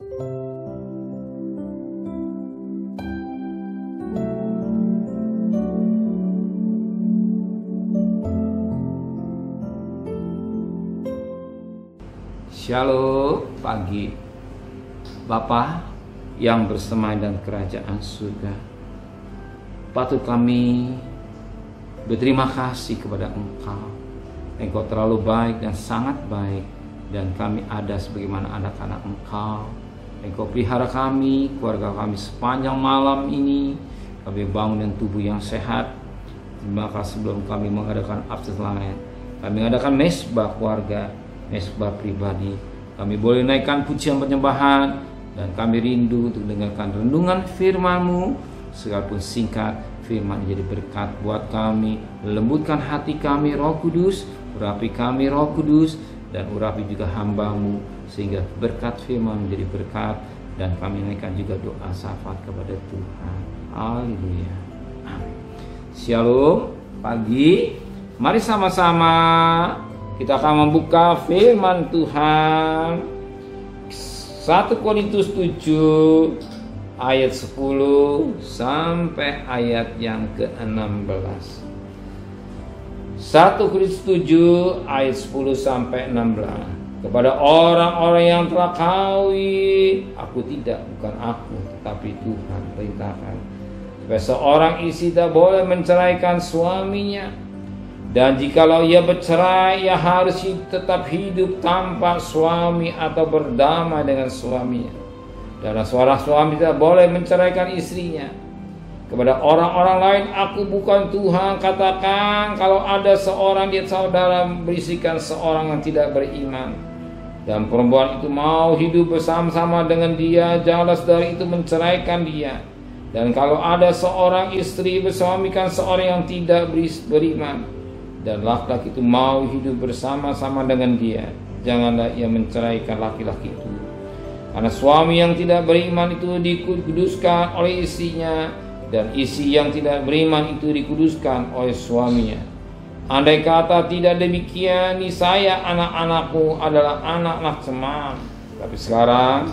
Shalom pagi Bapa yang bersemai dan kerajaan surga. Patut kami berterima kasih kepada Engkau. Engkau terlalu baik dan sangat baik, dan kami ada sebagaimana anak-anak Engkau. Engkau pelihara kami, keluarga kami sepanjang malam ini. Kami bangun dengan tubuh yang sehat. Maka sebelum kami mengadakan absen lain, kami mengadakan mesbah keluarga, mesbah pribadi, kami boleh naikkan pujian penyembahan, dan kami rindu untuk dengarkan renungan firman-Mu. Sekalipun singkat, firman menjadi berkat buat kami. Lembutkan hati kami Roh Kudus, urapi kami Roh Kudus, dan urapi juga hamba-Mu, sehingga berkat firman menjadi berkat. Dan kami naikkan juga doa syafaat kepada Tuhan. Haleluya, amin. Shalom pagi, mari sama-sama kita akan membuka firman Tuhan 1 Korintus 7 ayat 10 sampai ayat yang ke-16. 1 Korintus 7 ayat 10 sampai 16. Kepada orang-orang yang telah kawin, aku tidak, bukan aku, tetapi Tuhan perintahkan, supaya seorang istri tak boleh menceraikan suaminya. Dan jikalau ia bercerai, ia harus tetap hidup tanpa suami atau berdamai dengan suaminya. Dan seorang suami tidak boleh menceraikan istrinya. Kepada orang-orang lain, aku bukan Tuhan. Katakan kalau ada seorang di saudara berisikan seorang yang tidak beriman, dan perempuan itu mau hidup bersama-sama dengan dia, janganlah saudara itu menceraikan dia. Dan kalau ada seorang istri bersuamikan seorang yang tidak beriman, dan laki-laki itu mau hidup bersama-sama dengan dia, janganlah ia menceraikan laki-laki itu. Karena suami yang tidak beriman itu dikuduskan oleh istrinya, dan istri yang tidak beriman itu dikuduskan oleh suaminya. Andai kata tidak demikian, niscaya anak-anakmu adalah anak-anak cemam, tapi sekarang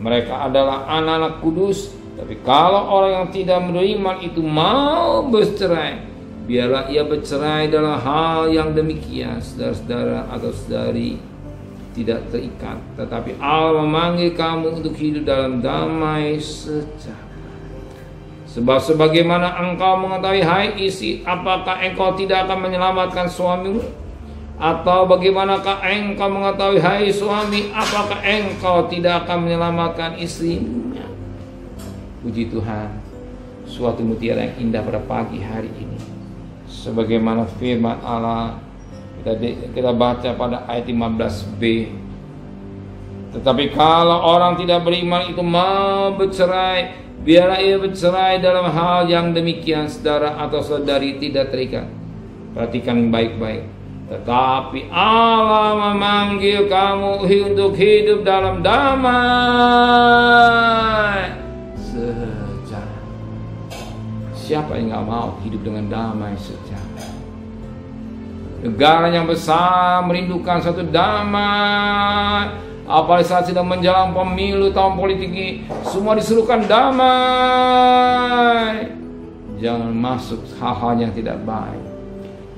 mereka adalah anak-anak kudus. Tapi kalau orang yang tidak beriman itu mau bercerai, biarlah ia bercerai dalam hal yang demikian. Saudara-saudara atau saudari tidak terikat, tetapi Allah memanggil kamu untuk hidup dalam damai sejahtera. Sebab sebagaimana engkau mengetahui, hai istri, apakah engkau tidak akan menyelamatkan suamimu? Atau bagaimanakah engkau mengetahui, hai suami, apakah engkau tidak akan menyelamatkan istrinya? Puji Tuhan, suatu mutiara yang indah pada pagi hari ini. Sebagaimana firman Allah kita baca pada ayat 15b. Tetapi kalau orang tidak beriman itu mau bercerai, biarlah ia bercerai dalam hal yang demikian. Saudara atau saudari tidak terikat, perhatikan baik-baik. Tetapi Allah memanggil kamu untuk hidup dalam damai sejahtera. Siapa yang gak mau hidup dengan damai sejahtera? Negara yang besar merindukan satu damai. Apalagi saat sedang menjelang pemilu tahun politik ini, semua disuruhkan damai. Jangan masuk hal-hal yang tidak baik.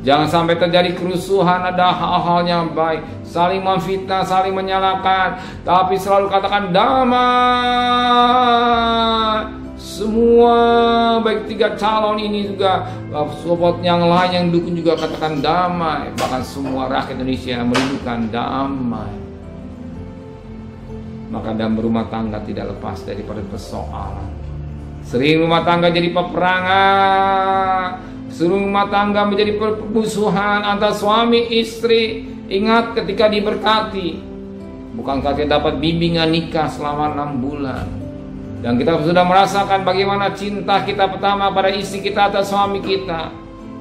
Jangan sampai terjadi kerusuhan, ada hal-hal yang baik, saling memfitnah, saling menyalahkan, tapi selalu katakan damai. Semua baik tiga calon ini juga, support yang lain yang dukung juga katakan damai. Bahkan semua rakyat Indonesia merindukan damai. Maka dalam rumah tangga tidak lepas daripada persoalan. Sering rumah tangga jadi peperangan, sering rumah tangga menjadi permusuhan antara suami istri. Ingat ketika diberkati, bukankah kita dapat bimbingan nikah selama 6 bulan? Dan kita sudah merasakan bagaimana cinta kita pertama pada istri kita atau suami kita.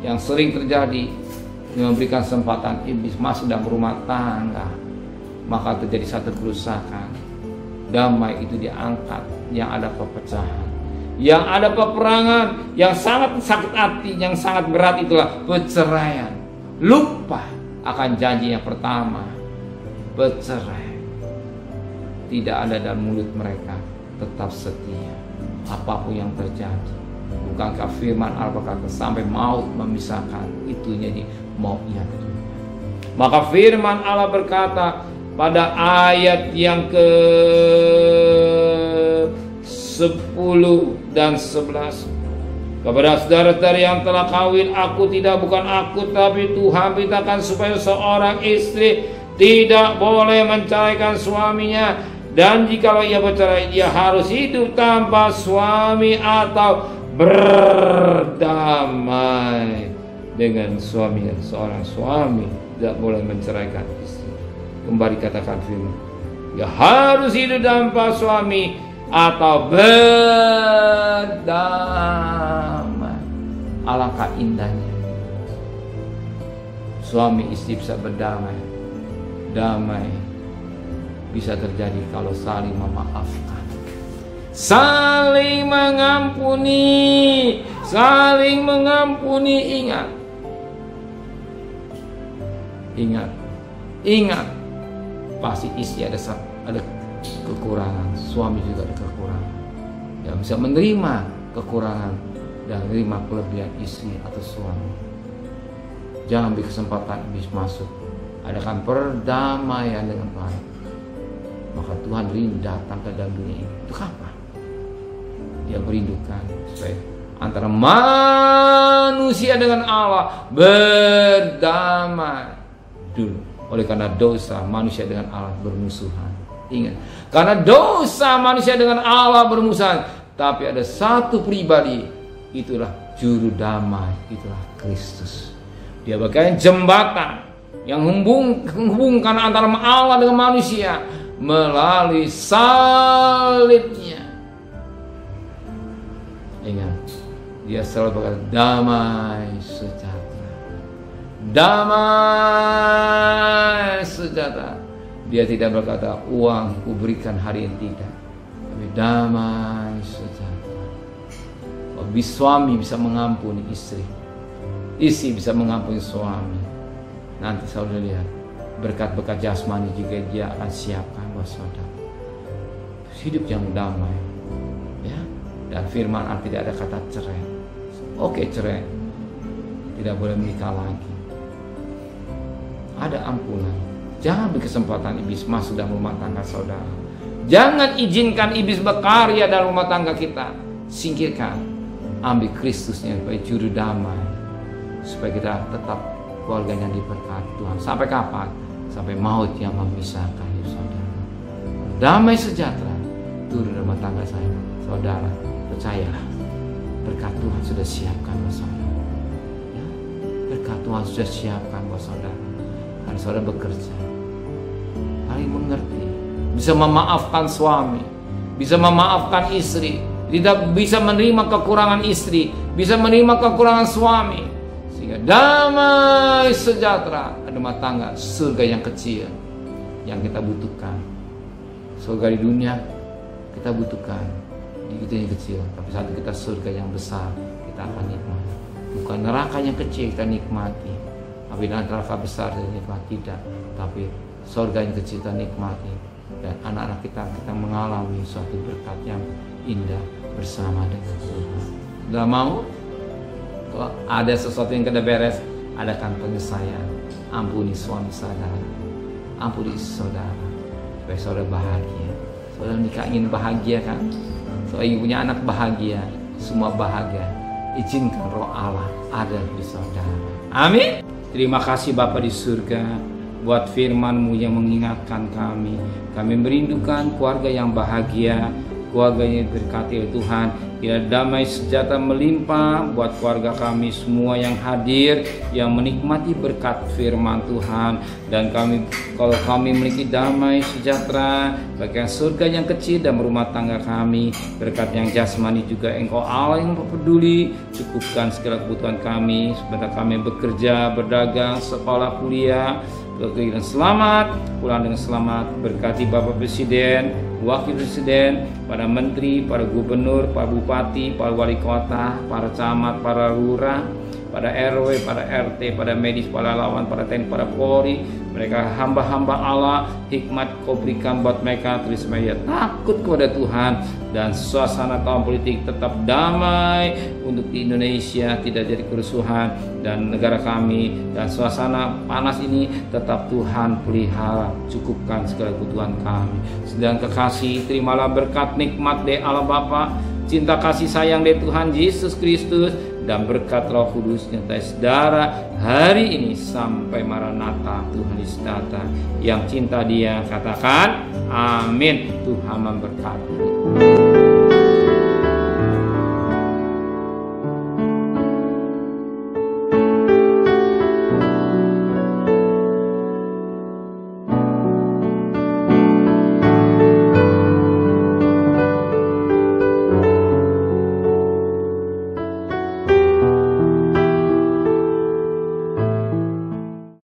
Yang sering terjadi memberikan kesempatan iblis masuk dalam rumah tangga, maka terjadi satu kerusakan. Damai itu diangkat, yang ada perpecahan, yang ada peperangan, yang sangat sakit hati, yang sangat berat itulah perceraian. Lupa akan janji yang pertama, bercerai. tidak ada dalam mulut mereka, tetap setia apapun yang terjadi. Bukankah firman Allah berkata sampai maut memisahkan, itu jadi maunya. Maka firman Allah berkata pada ayat yang ke-10 dan 11, kepada saudara-saudara yang telah kawin, bukan aku tapi Tuhan beritakan supaya seorang istri tidak boleh menceraikan suaminya, dan jikalau ia bercerai, ia harus hidup tanpa suami atau berdamai dengan suaminya. Seorang suami tidak boleh menceraikan istri. Kembali katakan firman, ia harus hidup tanpa suami atau berdamai. Alangkah indahnya suami istri bisa berdamai. Damai bisa terjadi kalau saling memaafkan, saling mengampuni, saling mengampuni. Ingat, pasti istri ada kekurangan, suami juga ada kekurangan. Yang bisa menerima kekurangan dan menerima kelebihan istri atau suami. Jangan beri kesempatan iblis masuk. Adakan perdamaian dengan baik. Maka Tuhan rindu datang ke dalam dunia ini. Itu apa? Dia merindukan supaya antara manusia dengan Allah berdamai dulu. Oleh karena dosa manusia dengan Allah bermusuhan. Ingat, karena dosa manusia dengan Allah bermusuhan, tapi ada satu pribadi, itulah juru damai, itulah Kristus. Dia bagian jembatan yang menghubungkan antara Allah dengan manusia melalui salibnya. Ingat, dia selalu berkata damai sejahtera, damai sejahtera. Dia tidak berkata uang kuberikan hari ini, tidak, tapi damai sejahtera. Suami bisa mengampuni istri, istri bisa mengampuni suami. Nanti saudara lihat berkat-berkat jasmani juga dia akan siapkan buat saudara. Hidup yang damai, ya. Dan firman Allah tidak ada kata cerai. Oke, cerai, tidak boleh menikah lagi. Ada ampunan. Jangan beri kesempatan iblis masuk dalam rumah tangga saudara. Jangan izinkan iblis berkarya dalam rumah tangga kita. Singkirkan. Ambil Kristusnya sebagai juru damai, supaya kita tetap keluarganya diberkati Tuhan. Sampai kapan? Sampai maut yang memisahkan hidup saudara. Damai sejahtera turun rumah tangga saya. Saudara, percayalah, berkat Tuhan sudah siapkan buat saudara. Ya? Berkat Tuhan sudah siapkan buat saudara. Karena saudara bekerja, saling mengerti, bisa memaafkan suami, bisa memaafkan istri, tidak bisa menerima kekurangan istri, bisa menerima kekurangan suami, sehingga damai sejahtera rumah tangga, surga yang kecil yang kita butuhkan. Surga di dunia kita butuhkan, itu yang kecil, tapi satu kita surga yang besar kita akan nikmati. Bukan neraka yang kecil kita nikmati, tapi neraka besar kita nikmati, tidak, tapi surga yang kecil kita nikmati, dan anak-anak kita mengalami suatu berkat yang indah bersama dengan Tuhan. Sudah mau? Kalau ada sesuatu yang kena beres, adakan penyelesaian. Ampuni suami saudara, ampuni saudara, supaya saudara bahagia. Saudara nikah ingin bahagia kan? Saudara punya anak bahagia, semua bahagia. Izinkan roh Allah ada di saudara. Amin. Terima kasih Bapa di surga buat firman-Mu yang mengingatkan kami. Kami merindukan keluarga yang bahagia, keluarga yang diberkati oleh Tuhan. Biar damai sejahtera melimpah buat keluarga kami semua yang hadir, yang menikmati berkat firman Tuhan. Dan kalau kami memiliki damai sejahtera, bagian surga yang kecil dan rumah tangga kami, berkat yang jasmani juga Engkau Allah yang peduli, cukupkan segala kebutuhan kami, sebentar kami bekerja, berdagang, sekolah, kuliah, dengan selamat, pulang dengan selamat. Berkati Bapak Presiden, Wakil Presiden, para menteri, para gubernur, para bupati, para wali kota, para camat, para lurah, pada RW, pada RT, pada medis, pada lawan, pada TNI, pada Polri. Mereka hamba-hamba Allah, hikmat Kau berikan buat mereka, tulis media takut kepada Tuhan, dan suasana tahun politik tetap damai untuk di Indonesia, tidak jadi kerusuhan dan negara kami, dan suasana panas ini tetap Tuhan pelihara, cukupkan segala kebutuhan kami. Sedang kekasih, terimalah berkat nikmat dari Allah Bapa, cinta kasih sayang dari Tuhan Yesus Kristus, dan berkat Roh Kudus nyertai saudara hari ini sampai Maranatha, Tuhan Yesus datang. Yang cinta Dia katakan amin. Tuhan memberkati.